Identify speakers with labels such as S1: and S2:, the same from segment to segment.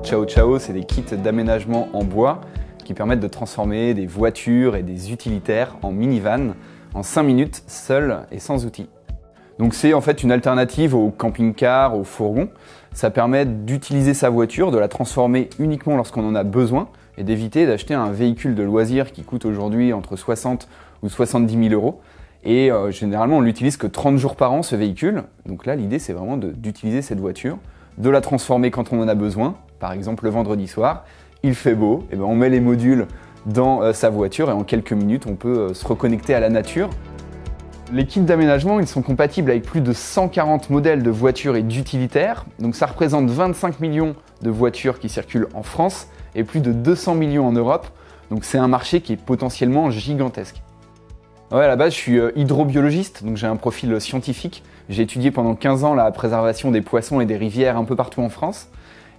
S1: Ciao Ciao, c'est des kits d'aménagement en bois qui permettent de transformer des voitures et des utilitaires en minivan en 5 minutes, seul et sans outils. Donc c'est en fait une alternative au camping-car, au fourgon. Ça permet d'utiliser sa voiture, de la transformer uniquement lorsqu'on en a besoin et d'éviter d'acheter un véhicule de loisir qui coûte aujourd'hui entre 60 ou 70 000 euros. Et généralement, on l'utilise que 30 jours par an, ce véhicule. Donc là, l'idée, c'est vraiment d'utiliser cette voiture, de la transformer quand on en a besoin. Par exemple, le vendredi soir, il fait beau, et ben on met les modules dans sa voiture et en quelques minutes, on peut se reconnecter à la nature. Les kits d'aménagement, ils sont compatibles avec plus de 140 modèles de voitures et d'utilitaires. Donc ça représente 25 millions de voitures qui circulent en France et plus de 200 millions en Europe. Donc c'est un marché qui est potentiellement gigantesque. Ouais, à la base, je suis hydrobiologiste, donc j'ai un profil scientifique. J'ai étudié pendant 15 ans la préservation des poissons et des rivières un peu partout en France.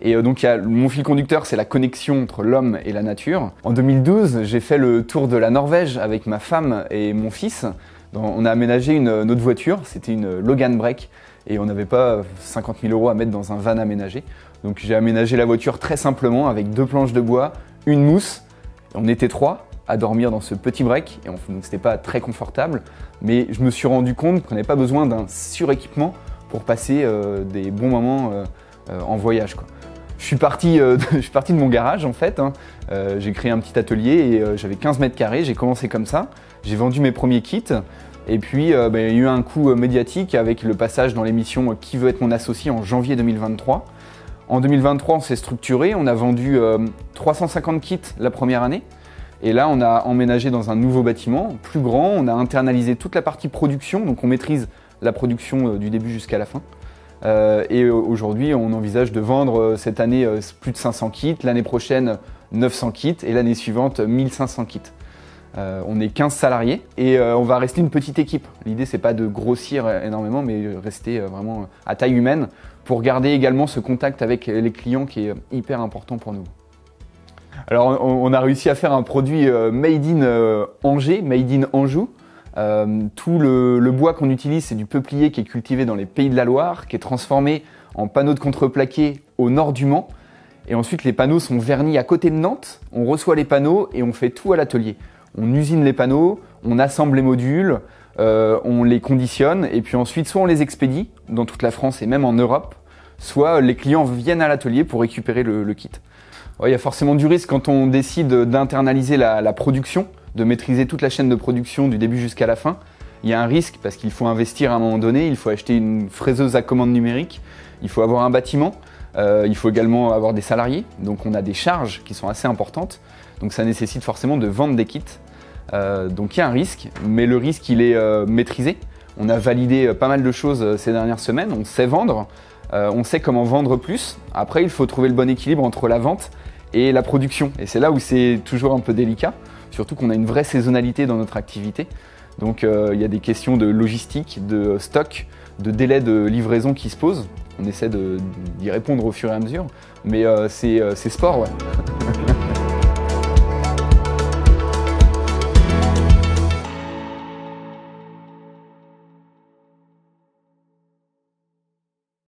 S1: Et donc mon fil conducteur, c'est la connexion entre l'homme et la nature. En 2012, j'ai fait le tour de la Norvège avec ma femme et mon fils. On a aménagé notre voiture, c'était une Logan Break, et on n'avait pas 50 000 euros à mettre dans un van aménagé. Donc j'ai aménagé la voiture très simplement avec 2 planches de bois, une mousse. On était 3 à dormir dans ce petit break, et donc c'était pas très confortable, mais je me suis rendu compte qu'on n'avait pas besoin d'un suréquipement pour passer des bons moments en voyage, quoi. Je suis parti de mon garage en fait, j'ai créé un petit atelier et j'avais 15 mètres carrés, j'ai commencé comme ça, j'ai vendu mes premiers kits et puis il y a eu un coup médiatique avec le passage dans l'émission Qui veut être mon associé en janvier 2023. En 2023 on s'est structuré, on a vendu 350 kits la première année. Et là, on a emménagé dans un nouveau bâtiment, plus grand, on a internalisé toute la partie production, donc on maîtrise la production du début jusqu'à la fin. Et aujourd'hui, on envisage de vendre cette année plus de 500 kits, l'année prochaine 900 kits et l'année suivante 1500 kits. On est 15 salariés et on va rester une petite équipe. L'idée, c'est pas de grossir énormément, mais rester vraiment à taille humaine pour garder également ce contact avec les clients qui est hyper important pour nous. Alors on a réussi à faire un produit made in Angers, made in Anjou. Tout le bois qu'on utilise, c'est du peuplier qui est cultivé dans les Pays de la Loire, qui est transformé en panneaux de contreplaqué au nord du Mans. Et ensuite les panneaux sont vernis à côté de Nantes, on reçoit les panneaux et on fait tout à l'atelier. On usine les panneaux, on assemble les modules, on les conditionne et puis ensuite soit on les expédie dans toute la France et même en Europe, soit les clients viennent à l'atelier pour récupérer le kit. Ouais, il y a forcément du risque quand on décide d'internaliser la production, de maîtriser toute la chaîne de production du début jusqu'à la fin. Il y a un risque parce qu'il faut investir à un moment donné, il faut acheter une fraiseuse à commande numérique, il faut avoir un bâtiment, il faut également avoir des salariés, donc on a des charges qui sont assez importantes, donc ça nécessite forcément de vendre des kits. Donc il y a un risque, mais le risque il est maîtrisé. On a validé pas mal de choses ces dernières semaines, on sait vendre, on sait comment vendre plus. Après il faut trouver le bon équilibre entre la vente et la production, et c'est là où c'est toujours un peu délicat. Surtout qu'on a une vraie saisonnalité dans notre activité. Donc il y a des questions de logistique, de stock, de délai de livraison qui se posent. On essaie d'y répondre au fur et à mesure, mais c'est sport, ouais.